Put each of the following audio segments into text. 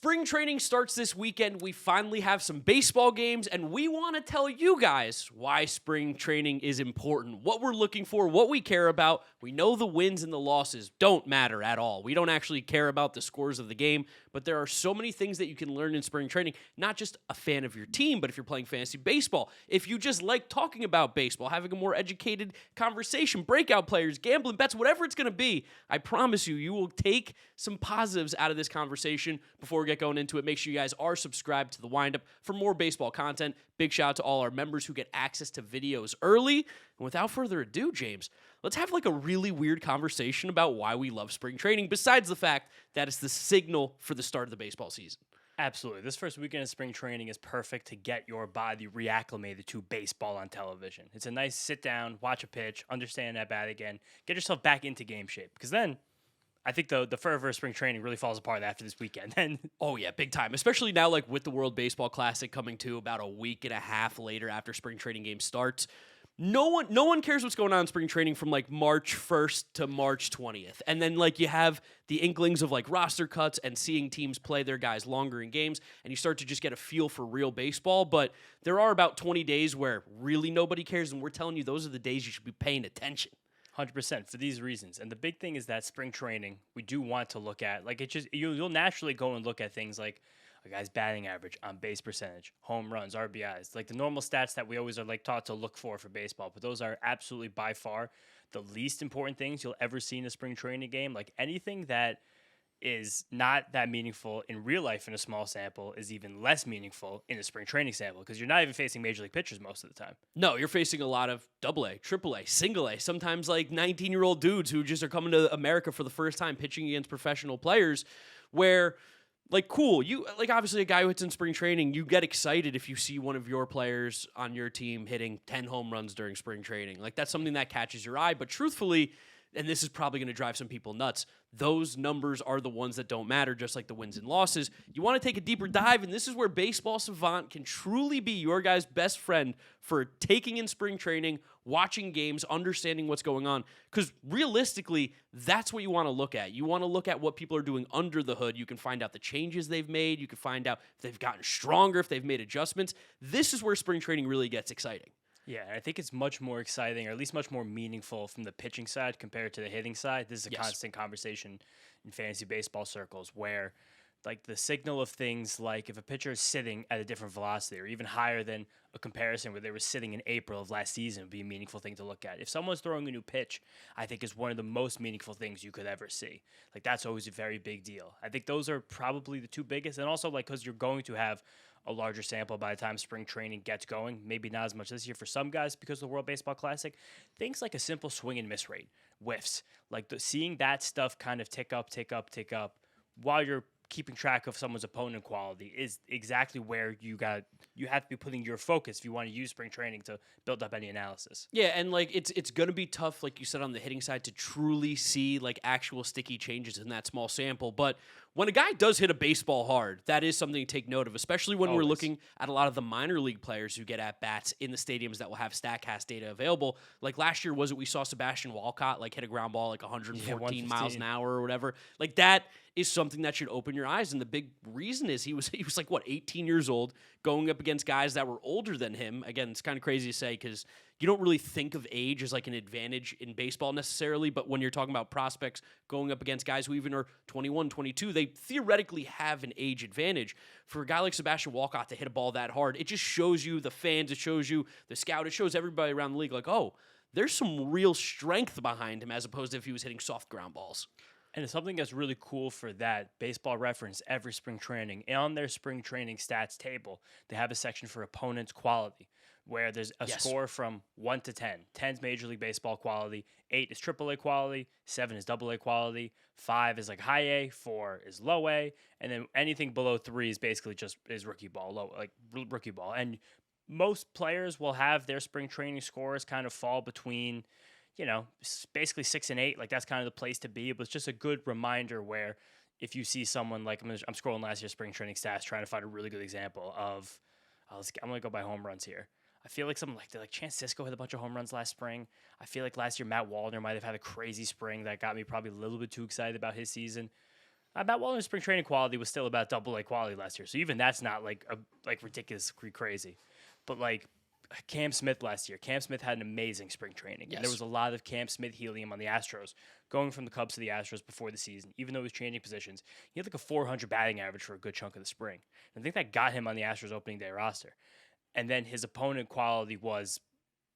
Spring training starts this weekend. We finally have some baseball games, and we want to tell you guys why spring training is important, what we're looking for, what we care about. We know the wins and the losses don't matter at all. We don't actually care about the scores of the game, but there are so many things that you can learn in spring training, not just a fan of your team, but if you're playing fantasy baseball, if you just like talking about baseball, having a more educated conversation, breakout players, gambling bets, whatever it's going to be, I promise you, you will take some positives out of this conversation. Before we get going into it, make sure you guys are subscribed to the Windup for more baseball content. Big shout out to all our members who get access to videos early. And without further ado, James, let's have like a really weird conversation about why we love spring training, besides the fact that it's the signal for the start of the baseball season. Absolutely. This first weekend of spring training is perfect to get your body reacclimated to baseball on television. It's a nice sit down, watch a pitch, understand that bat again, get yourself back into game shape. Because then I think the fervor of spring training really falls apart after this weekend. Oh, yeah, big time. Especially now, like with the World Baseball Classic coming to about a week and a half later after spring training game starts. No one cares what's going on in spring training from like March 1st to March 20th. And then like you have the inklings of like roster cuts and seeing teams play their guys longer in games, and you start to just get a feel for real baseball. But there are about 20 days where really nobody cares, and we're telling you those are the days you should be paying attention. 100% for these reasons. And the big thing is that spring training, we do want to look at, like, it just, you'll naturally go and look at things like a guy's batting average, on base percentage, home runs, RBIs, like the normal stats that we always are like taught to look for baseball. But those are absolutely by far the least important things you'll ever see in a spring training game. Like anything that is not that meaningful in real life in a small sample is even less meaningful in a spring training sample, because you're not even facing major league pitchers most of the time. No, you're facing a lot of AA, AAA, single A, sometimes like 19-year-old dudes who just are coming to America for the first time pitching against professional players where, like, cool, you like obviously a guy who hits in spring training, you get excited if you see one of your players on your team hitting 10 home runs during spring training. Like that's something that catches your eye, but truthfully, and this is probably going to drive some people nuts, those numbers are the ones that don't matter, just like the wins and losses. You want to take a deeper dive, and this is where Baseball Savant can truly be your guy's best friend for taking in spring training, watching games, understanding what's going on. Because realistically, that's what you want to look at. You want to look at what people are doing under the hood. You can find out the changes they've made. You can find out if they've gotten stronger, if they've made adjustments. This is where spring training really gets exciting. Yeah, I think it's much more exciting, or at least much more meaningful from the pitching side compared to the hitting side. This is a constant conversation in fantasy baseball circles where, like, the signal of things like if a pitcher is sitting at a different velocity or even higher than a comparison where they were sitting in April of last season would be a meaningful thing to look at. If someone's throwing a new pitch, I think is one of the most meaningful things you could ever see. Like, that's always a very big deal. I think those are probably the two biggest. And also, like, because you're going to have a larger sample by the time spring training gets going. Maybe not as much this year for some guys because of the World Baseball Classic. Things like a simple swing and miss rate, whiffs, like seeing that stuff kind of tick up while you're keeping track of someone's opponent quality is exactly where you have to be putting your focus if you want to use spring training to build up any analysis. Yeah, and like it's going to be tough, like you said, on the hitting side to truly see like actual sticky changes in that small sample. But when a guy does hit a baseball hard, that is something to take note of, especially when we're looking at a lot of the minor league players who get at-bats in the stadiums that will have StatCast data available. Like last year, we saw Sebastian Walcott like hit a ground ball like 114 miles an hour or whatever. Like that is something that should open your eyes. And the big reason is he was like, what, 18 years old, going up against guys that were older than him. Again, it's kind of crazy to say because you don't really think of age as like an advantage in baseball necessarily, but when you're talking about prospects going up against guys who even are 21, 22, they theoretically have an age advantage. For a guy like Sebastian Walcott to hit a ball that hard, it just shows you the fans, it shows you the scout, it shows everybody around the league like, oh, there's some real strength behind him as opposed to if he was hitting soft ground balls. And it's something that's really cool for that. Baseball Reference, every spring training, on their spring training stats table, they have a section for opponent's quality, where there's a score from 1 to 10. 10 is Major League Baseball quality, 8 is AAA quality, 7 is AA quality, 5 is like high A, 4 is low A, and then anything below 3 is basically just rookie ball, rookie ball. And most players will have their spring training scores kind of fall between, basically 6 and 8. Like that's kind of the place to be. But it's just a good reminder where if you see someone like, I'm scrolling last year's spring training stats, trying to find a really good example of, I'm going to go by home runs here. I feel like something like Chance Sisco hit a bunch of home runs last spring. I feel like last year Matt Wallner might have had a crazy spring that got me probably a little bit too excited about his season. About Waller's spring training quality was still about double A quality last year. So even that's not like ridiculously crazy. But like Cam Smith last year, Cam Smith had an amazing spring training. Yes. And there was a lot of Cam Smith helium on the Astros going from the Cubs to the Astros before the season. Even though he was changing positions, he had like a 400 batting average for a good chunk of the spring. And I think that got him on the Astros opening day roster. And then his opponent quality was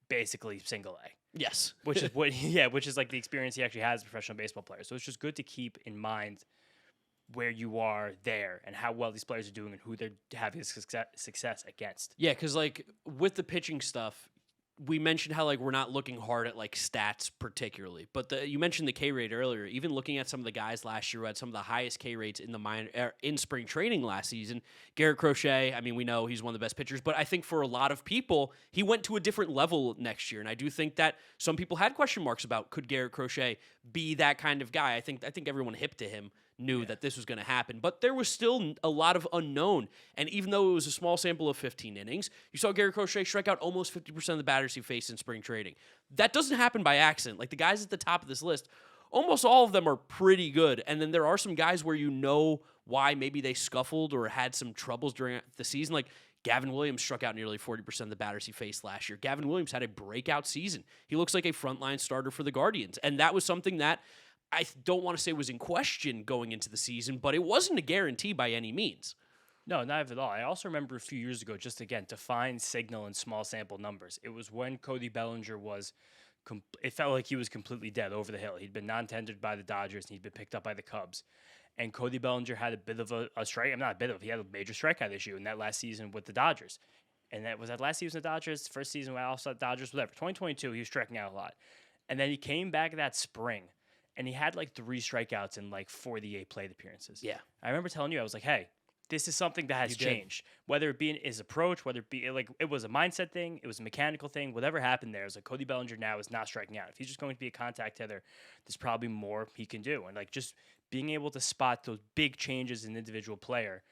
basically single A. Yes. Which is which is like the experience he actually has as a professional baseball player. So it's just good to keep in mind where you are there and how well these players are doing and who they're having success against. Yeah, because like with the pitching stuff, we mentioned how like we're not looking hard at like stats particularly, but you mentioned the K rate earlier. Even looking at some of the guys last year who had some of the highest K rates in the in spring training last season, Garrett Crochet. I mean, we know he's one of the best pitchers, but I think for a lot of people, he went to a different level next year, and I do think that some people had question marks about could Garrett Crochet be that kind of guy. I think everyone hip to him knew that this was going to happen, but there was still a lot of unknown. And even though it was a small sample of 15 innings, you saw Garrett Crochet strike out almost 50% of the batters he faced in spring training. That doesn't happen by accident. Like the guys at the top of this list, almost all of them are pretty good. And then there are some guys where you know why maybe they scuffled or had some troubles during the season. Like Gavin Williams struck out nearly 40% of the batters he faced last year. Gavin Williams had a breakout season. He looks like a frontline starter for the Guardians. And that was something that I don't want to say was in question going into the season, but it wasn't a guarantee by any means. No, not at all. I also remember a few years ago, just again, to find signal in small sample numbers. It was when Cody Bellinger was, it felt like he was completely dead over the hill. He'd been non-tendered by the Dodgers, and he'd been picked up by the Cubs. And Cody Bellinger had a bit of a strike. I'm not a bit of, he had a major strikeout issue in that last season with the Dodgers. And that was that last season with the Dodgers, first season with also the Dodgers, whatever. 2022, he was striking out a lot. And then he came back that spring, and he had like 3 strikeouts in like 48 plate appearances. Yeah. I remember telling you, I was like, hey, this is something that has changed. Whether it be in his approach, whether it be like it was a mindset thing, it was a mechanical thing, whatever happened there, it was like Cody Bellinger now is not striking out. If he's just going to be a contact hitter, there's probably more he can do. And like just being able to spot those big changes in an individual player,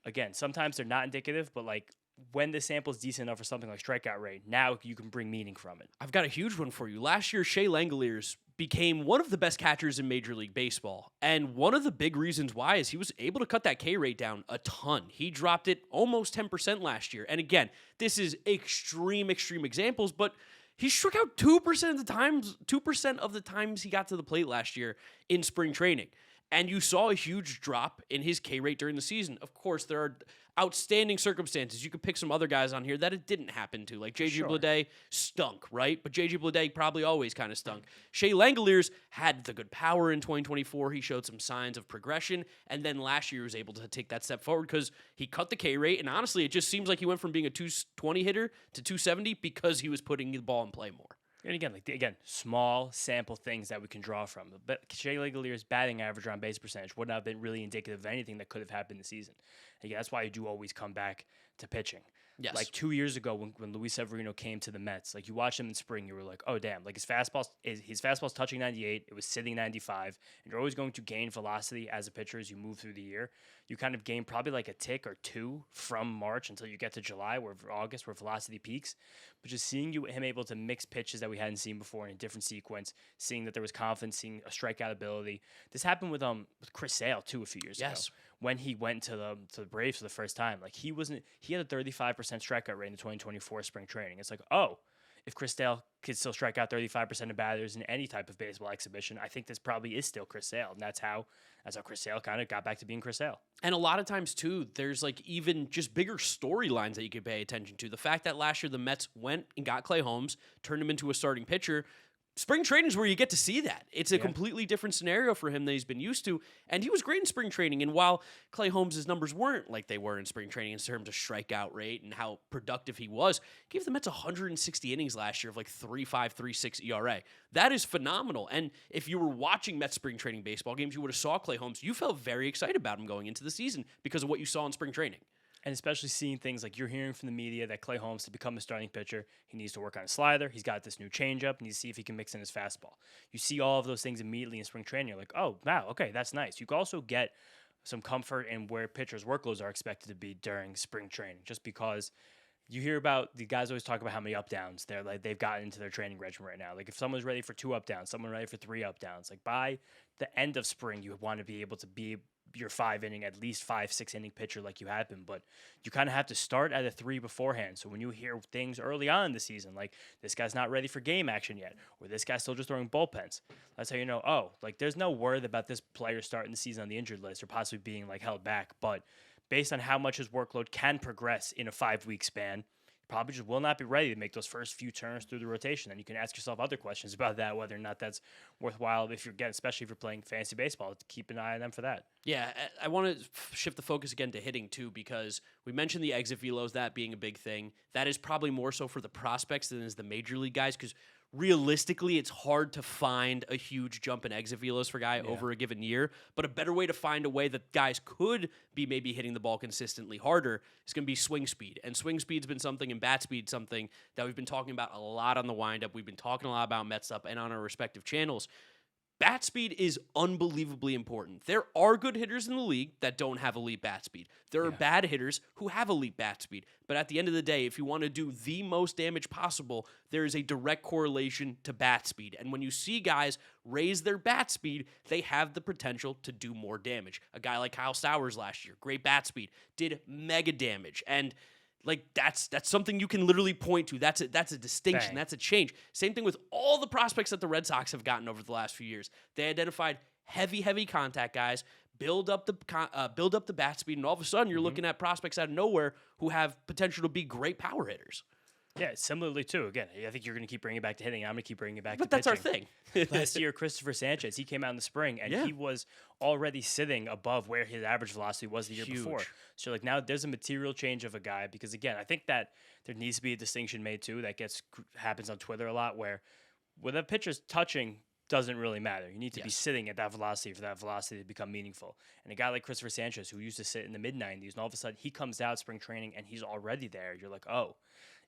again, sometimes they're not indicative, but like when the sample is decent enough for something like strikeout rate, now you can bring meaning from it. I've got a huge one for you. Last year, Shea Langoliers became one of the best catchers in Major League Baseball. And one of the big reasons why is he was able to cut that K rate down a ton. He dropped it almost 10% last year. And again, this is extreme examples, but he struck out 2% of the times, 2% of the times he got to the plate last year in spring training. And you saw a huge drop in his K rate during the season. Of course, there are outstanding circumstances. You could pick some other guys on here that it didn't happen to. Like J.J. Bleday stunk, right? But J.J. Bleday probably always kind of stunk. Shea Langoliers had the good power in 2024. He showed some signs of progression. And then last year he was able to take that step forward because he cut the K rate. And honestly, it just seems like he went from being a 220 hitter to 270 because he was putting the ball in play more. And again, small sample things that we can draw from. But Shea Langoliers' batting average on base percentage would not have been really indicative of anything that could have happened this season. Again, that's why you do always come back to pitching. Yes. Like 2 years ago when Luis Severino came to the Mets, like you watched him in spring, you were like, oh, damn. Like his fastball's touching 98. It was sitting 95. And you're always going to gain velocity as a pitcher as you move through the year. You kind of gain probably like a tick or 2 from March until you get to July or August where velocity peaks. But just seeing him able to mix pitches that we hadn't seen before in a different sequence, seeing that there was confidence, seeing a strikeout ability. This happened with Chris Sale too a few years ago. When he went to the Braves for the first time. Like he had a 35% strikeout rate in the 2024 spring training. It's like, oh, if Chris Sale could still strike out 35% of batters in any type of baseball exhibition, I think this probably is still Chris Sale. And that's how Chris Sale kind of got back to being Chris Sale. And a lot of times, too, there's like even just bigger storylines that you could pay attention to. The fact that last year the Mets went and got Clay Holmes, turned him into a starting pitcher. Spring training is where you get to see that. It's a completely different scenario for him than he's been used to. And he was great in spring training. And while Clay Holmes' numbers weren't like they were in spring training in terms of strikeout rate and how productive he was, he gave the Mets 160 innings last year of like 3.5, 3.6 ERA. That is phenomenal. And if you were watching Mets spring training baseball games, you would have saw Clay Holmes. You felt very excited about him going into the season because of what you saw in spring training. And especially seeing things like you're hearing from the media that Clay Holmes, to become a starting pitcher, he needs to work on his slider. He's got this new changeup. He needs to see if he can mix in his fastball. You see all of those things immediately in spring training. You're like, oh, wow, okay, that's nice. You can also get some comfort in where pitchers' workloads are expected to be during spring training, just because you hear about the guys always talk about how many up downs they've gotten into their training regimen right now. Like if someone's ready for 2 up downs, someone ready for 3 up downs, like by the end of spring, you want to be able to be your 5-inning, at least 5-6 inning pitcher like you have been, but you kind of have to start at a 3 beforehand. So when you hear things early on in the season, like this guy's not ready for game action yet, or this guy's still just throwing bullpens, that's how you know, oh, like there's no word about this player starting the season on the injured list or possibly being like held back. But based on how much his workload can progress in a 5-week span, probably just will not be ready to make those first few turns through the rotation. And you can ask yourself other questions about that, whether or not that's worthwhile if you're getting, especially if you're playing fantasy baseball, to keep an eye on them for that. Yeah, I want to shift the focus again to hitting too, because we mentioned the exit velos, that being a big thing. That is probably more so for the prospects than is the major league guys, because realistically, it's hard to find a huge jump in exit velos for a guy over a given year. But a better way to find a way that guys could be maybe hitting the ball consistently harder is going to be swing speed. And swing speed's been something, and bat speed something that we've been talking about a lot on the Windup. We've been talking a lot about Mets Up and on our respective channels. Bat speed is unbelievably important. There are good hitters in the league that don't have elite bat speed. There are bad hitters who have elite bat speed. But at the end of the day, if you want to do the most damage possible, there is a direct correlation to bat speed. And when you see guys raise their bat speed, they have the potential to do more damage. A guy like Kyle Stowers last year, great bat speed, did mega damage. And like that's something you can literally point to. That's a distinction. Bang. That's a change. Same thing with all the prospects that the Red Sox have gotten over the last few years. They identified heavy contact guys, build up the bat speed, and all of a sudden you're looking at prospects out of nowhere who have potential to be great power hitters. Yeah, similarly too. Again, I think you're going to keep bringing it back to hitting. I'm going to keep bringing it back to pitching. But that's pitching. our thing. Last year, Christopher Sanchez, he came out in the spring, and he was already sitting above where his average velocity was the year before. So, like, now there's a material change of a guy because, again, I think that there needs to be a distinction made, too, that happens on Twitter a lot, where when a pitcher's touching doesn't really matter. You need to be sitting at that velocity for that velocity to become meaningful. And a guy like Christopher Sanchez, who used to sit in the mid-90s, and all of a sudden he comes out spring training, and he's already there. You're like, oh,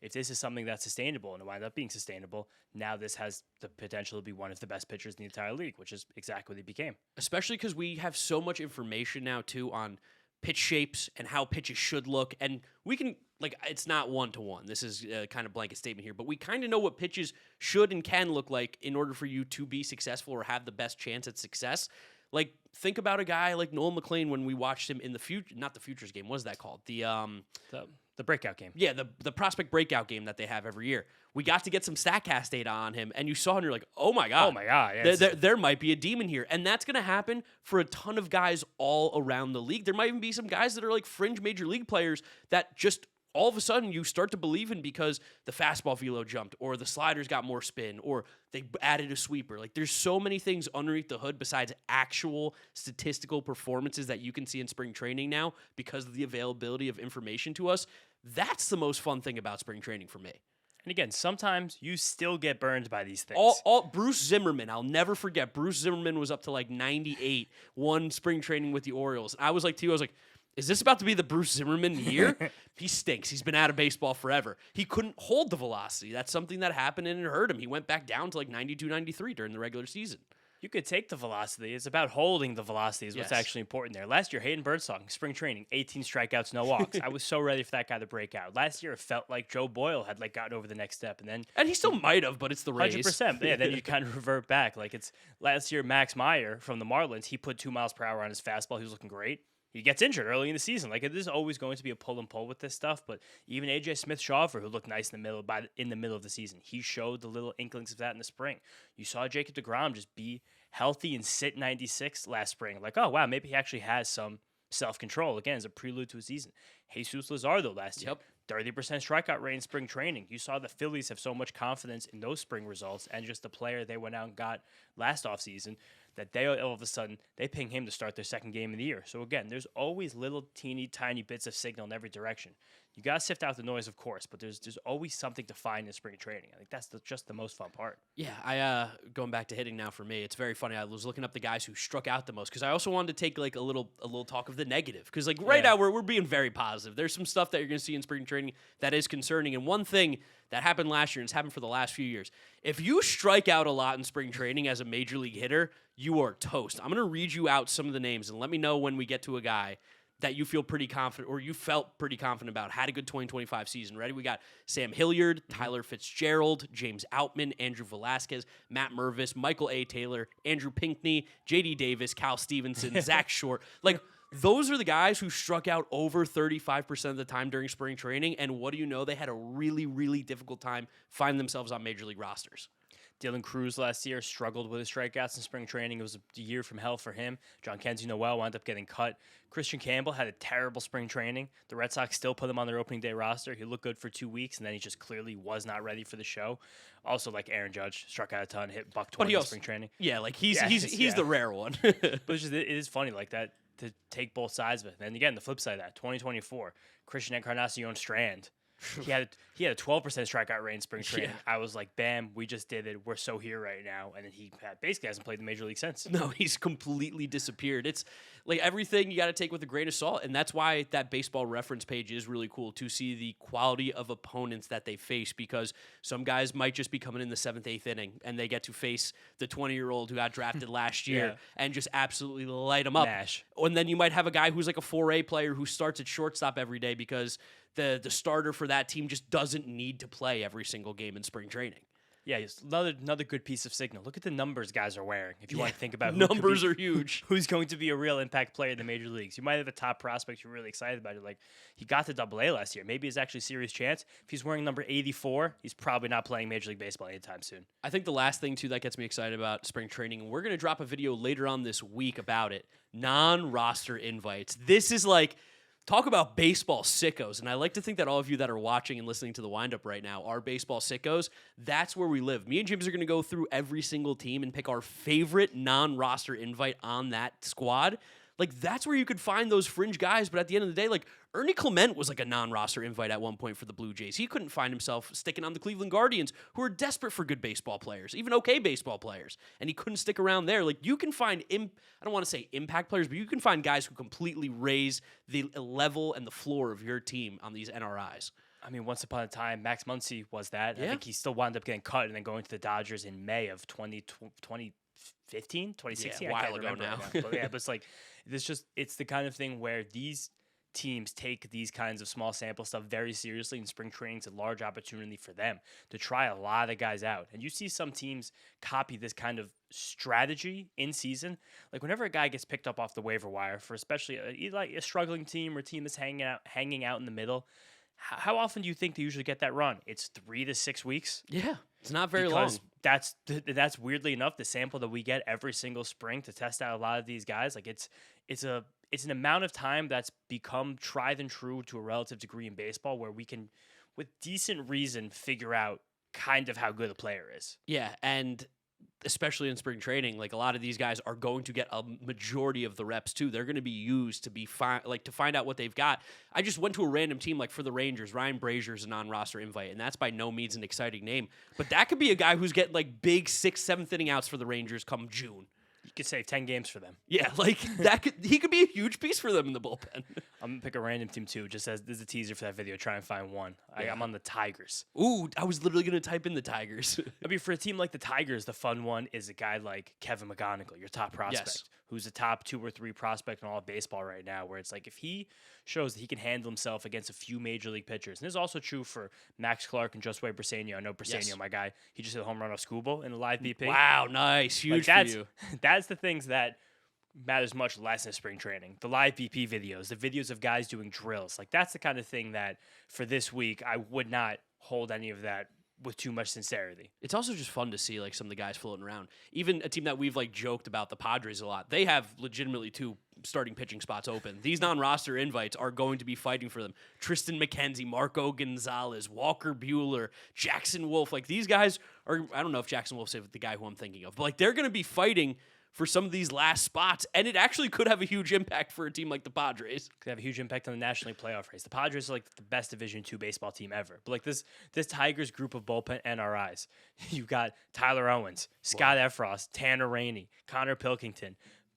if this is something that's sustainable and it winds up being sustainable, now this has the potential to be one of the best pitchers in the entire league, which is exactly what he became. Especially because we have so much information now, too, on pitch shapes and how pitches should look. And we can, like, it's not one-to-one. This is a kind of blanket statement here, but we kind of know what pitches should and can look like in order for you to be successful or have the best chance at success. Like, think about a guy like Noel McLean when we watched him in the future, not the Futures game, what is that called? The breakout game. Yeah, the prospect breakout game that they have every year. We got to get some StatCast data on him, and you saw him, and you're like, oh my God. Yeah, there might be a demon here. And that's going to happen for a ton of guys all around the league. There might even be some guys that are like fringe major league players that just all of a sudden you start to believe in because the fastball velo jumped, or the sliders got more spin, or they added a sweeper. Like, there's so many things underneath the hood besides actual statistical performances that you can see in spring training now because of the availability of information to us. That's the most fun thing about spring training for me. And again, sometimes you still get burned by these things. Bruce Zimmerman, I'll never forget. Bruce Zimmerman was up to like 98, one spring training with the Orioles. I was like, is this about to be the Bruce Zimmerman year? He stinks. He's been out of baseball forever. He couldn't hold the velocity. That's something that happened and it hurt him. He went back down to like 92, 93 during the regular season. You could take the velocity. It's about holding the velocity is what's actually important there. Last year, Hayden Birdsong, spring training, 18 strikeouts, no walks. I was so ready for that guy to break out. Last year, it felt like Joe Boyle had like gotten over the next step, and he still might have, but it's the race. 100%. Yeah, then you kind of revert back. Like it's last year, Max Meyer from the Marlins, he put 2 miles per hour on his fastball. He was looking great. He gets injured early in the season. Like, there's always going to be a pull and pull with this stuff. But even AJ Smith-Shawver, who looked nice in the middle of the season, he showed the little inklings of that in the spring. You saw Jacob deGrom just be healthy and sit 96 last spring. Like, oh, wow, maybe he actually has some self-control. Again, as a prelude to a season. Jesus Luzardo last year. 30% strikeout rate in spring training. You saw the Phillies have so much confidence in those spring results and just the player they went out and got last offseason that they all of a sudden, they ping him to start their second game of the year. So again, there's always little teeny tiny bits of signal in every direction. You got to sift out the noise, of course, but there's always something to find in spring training. I think that's just the most fun part. Yeah, going back to hitting now for me, it's very funny. I was looking up the guys who struck out the most because I also wanted to take like a little talk of the negative because like now we're being very positive. There's some stuff that you're going to see in spring training that is concerning, and one thing that happened last year and it's happened for the last few years. If you strike out a lot in spring training as a major league hitter, you are toast. I'm going to read you out some of the names and let me know when we get to a guy that you feel pretty confident or you felt pretty confident about, had a good 2025 season. Ready? We got Sam Hilliard, Tyler Fitzgerald, James Outman, Andrew Velasquez, Matt Mervis, Michael A. Taylor, Andrew Pinckney, J.D. Davis, Cal Stevenson, Zach Short. Like, Those are the guys who struck out over 35% of the time during spring training, and what do you know? They had a really, really difficult time finding themselves on major league rosters. Dylan Cruz last year struggled with his strikeouts in spring training. It was a year from hell for him. John Kenzie Noel wound up getting cut. Christian Campbell had a terrible spring training. The Red Sox still put him on their opening day roster. He looked good for 2 weeks, and then he just clearly was not ready for the show. Also, like Aaron Judge, struck out a ton, hit buck 20 in spring training. Yeah, like he's the rare one. But it is funny like that to take both sides of it. And again, the flip side of that, 2024, Christian Encarnacion Strand. He had a 12% strikeout rate in spring training. Yeah. I was like, bam, we just did it. We're so here right now. And then he basically hasn't played the major league since. No, he's completely disappeared. It's like everything you got to take with a grain of salt. And that's why that baseball reference page is really cool to see the quality of opponents that they face, because some guys might just be coming in the 7th, 8th inning and they get to face the 20-year-old who got drafted last year and just absolutely light them up. Mash. And then you might have a guy who's like a 4A player who starts at shortstop every day because the starter for that team just doesn't need to play every single game in spring training. Yeah, it's another good piece of signal. Look at the numbers guys are wearing. If you want to think about who numbers are huge, who's going to be a real impact player in the major leagues. You might have a top prospect you're really excited about. You're like, he got to AA last year. Maybe it's actually a serious chance. If he's wearing number 84, he's probably not playing Major League Baseball anytime soon. I think the last thing too that gets me excited about spring training, and we're going to drop a video later on this week about it, non-roster invites. This is like, talk about baseball sickos, and I like to think that all of you that are watching and listening to the Windup right now are baseball sickos. That's where we live. Me and James are going to go through every single team and pick our favorite non-roster invite on that squad. Like, that's where you could find those fringe guys, but at the end of the day, like, Ernie Clement was like a non-roster invite at one point for the Blue Jays. He couldn't find himself sticking on the Cleveland Guardians, who are desperate for good baseball players, even okay baseball players, and he couldn't stick around there. Like, you can find, I don't want to say impact players, but you can find guys who completely raise the level and the floor of your team on these NRIs. I mean, once upon a time, Max Muncy was that. Yeah. I think he still wound up getting cut and then going to the Dodgers in May of 2015, 2016. Yeah, a while ago now. But it's like, it's the kind of thing where these teams take these kinds of small sample stuff very seriously, and spring training's a large opportunity for them to try a lot of guys out. And you see some teams copy this kind of strategy in season. Like whenever a guy gets picked up off the waiver wire for especially a struggling team or a team is hanging out in the middle, how often do you think they usually get that run? It's 3 to 6 weeks. Yeah, it's not very long. That's weirdly enough the sample that we get every single spring to test out a lot of these guys. Like it's an amount of time that's become tried and true to a relative degree in baseball, where we can, with decent reason, figure out kind of how good a player is. Yeah, and especially in spring training, like a lot of these guys are going to get a majority of the reps too. They're going to be used to be to find out what they've got. I just went to a random team, like for the Rangers, Ryan Brazier's a non-roster invite, and that's by no means an exciting name, but that could be a guy who's getting like big 6th, 7th inning outs for the Rangers come June. You could save 10 games for them. Yeah, like he could be a huge piece for them in the bullpen. I'm gonna pick a random team too, just as there's a teaser for that video. Try and find one. Yeah. I'm on the Tigers. Ooh, I was literally gonna type in the Tigers. I mean, for a team like the Tigers, the fun one is a guy like Kevin McGonigal, your top prospect, who's a top 2 or 3 prospect in all of baseball right now. Where it's like if he shows that he can handle himself against a few major league pitchers, and this is also true for Max Clark and Josue Briseño. I know Briseño, my guy. He just hit a home run off Skubal in the live BP. Wow, nice, huge for you. That's the things that matters much less in spring training. The live BP videos, the videos of guys doing drills. Like that's the kind of thing that for this week, I would not hold any of that with too much sincerity. It's also just fun to see like some of the guys floating around. Even a team that we've like joked about, the Padres, a lot. They have legitimately 2 starting pitching spots open. These non-roster invites are going to be fighting for them. Tristan McKenzie, Marco Gonzalez, Walker Buehler, Jackson Wolf. Like these guys are, I don't know if Jackson Wolf's the guy who I'm thinking of, but like they're going to be fighting for some of these last spots, and it actually could have a huge impact for a team like the Padres. Could have a huge impact on the National League playoff race. The Padres are like the best Division II baseball team ever. But like this Tigers group of bullpen NRIs, you've got Tyler Owens, Scott Effross, Tanner Rainey, Connor Pilkington,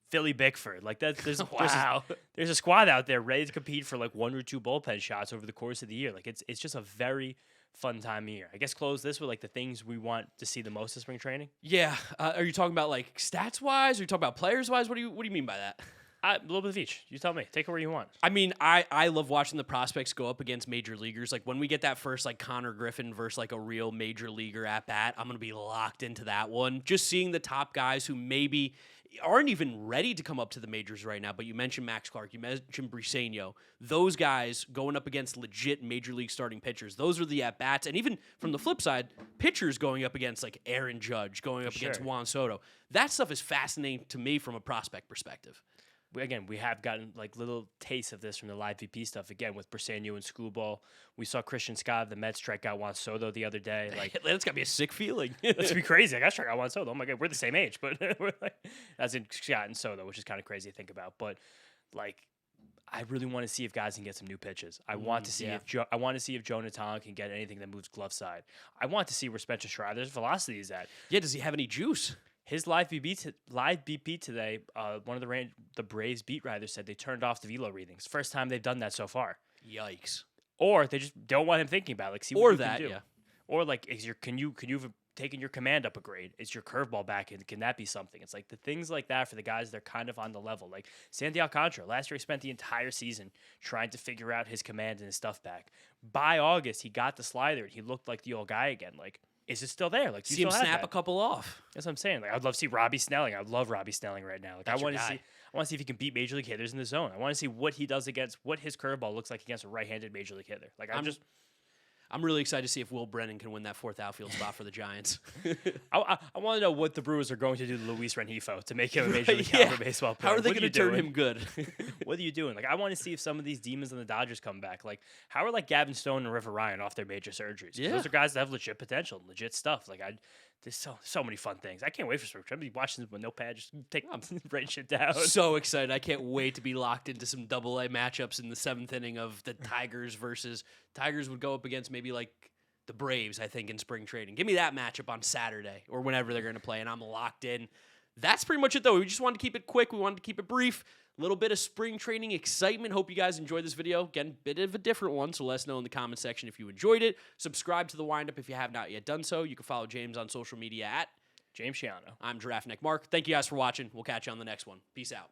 Philly Bickford. Like that, there's a squad out there ready to compete for like 1 or 2 bullpen shots over the course of the year. Like it's just a very fun time of year. I guess close this with like the things we want to see the most in spring training. Yeah. Are you talking about like stats wise? Are you talking about players wise? What do you mean by that? A little bit of each. You tell me. Take it where you want. I mean, I love watching the prospects go up against major leaguers. Like when we get that first like Connor Griffin versus like a real major leaguer at bat, I'm gonna be locked into that one. Just seeing the top guys who maybe aren't even ready to come up to the majors right now. But you mentioned Max Clark, you mentioned Briseño. Those guys going up against legit major league starting pitchers. Those are the at bats, and even from the flip side, pitchers going up against like Aaron Judge, going up against Juan Soto. That stuff is fascinating to me from a prospect perspective. We have gotten like little tastes of this from the live VP stuff again with Briseño and Screwball. We saw Christian Scott of the Mets strike out Juan Soto the other day. Like that's gotta be a sick feeling. That's be crazy. Like, I struck out Juan Soto. Oh my god, we're the same age, but we're like, as in Scott and Soto, which is kind of crazy to think about. But like, I really want to see if guys can get some new pitches. I want to see if Joe Nathan can get anything that moves glove side. I want to see where Spencer Strider's velocity is at. Yeah, does he have any juice? His live BP today, one of the Braves beat writers said they turned off the velo readings. First time they've done that so far. Yikes! Or they just don't want him thinking about it. Like, see what you can do. Or like, can you have taken your command up a grade? Is your curveball back, and can that be something? It's like the things like that for the guys they're kind of on the level. Like Sandy Alcantara, last year he spent the entire season trying to figure out his command and his stuff back. By August, he got the slider and he looked like the old guy again. Like, is it still there? Like, see him snap a couple off. That's what I'm saying. Like, I'd love to see Robbie Snelling. I would love Robbie Snelling right now. Like, I want to see if he can beat major league hitters in the zone. I want to see what he does what his curveball looks like against a right-handed major league hitter. Like, I'm really excited to see if Will Brennan can win that fourth outfield spot for the Giants. I want to know what the Brewers are going to do to Luis Rengifo to make him a major league caliber baseball player. How are they going to turn him good? What are you doing? Like, I want to see if some of these demons and the Dodgers come back. Like, how are like Gavin Stone and River Ryan off their major surgeries? Yeah. Those are guys that have legit potential and legit stuff. Like, there's so many fun things. I can't wait for spring training. I'll be watching this with notepad, just write shit down. So excited. I can't wait to be locked into some AA matchups in the 7th inning of the Tigers versus Tigers would go up against maybe like the Braves, I think, in spring training. Give me that matchup on Saturday or whenever they're going to play, and I'm locked in. That's pretty much it, though. We just wanted to keep it quick. We wanted to keep it brief. A little bit of spring training excitement. Hope you guys enjoyed this video. Again, a bit of a different one, so let us know in the comment section if you enjoyed it. Subscribe to the Windup if you have not yet done so. You can follow James on social media at James Shiano. I'm Giraffe Neck Mark. Thank you guys for watching. We'll catch you on the next one. Peace out.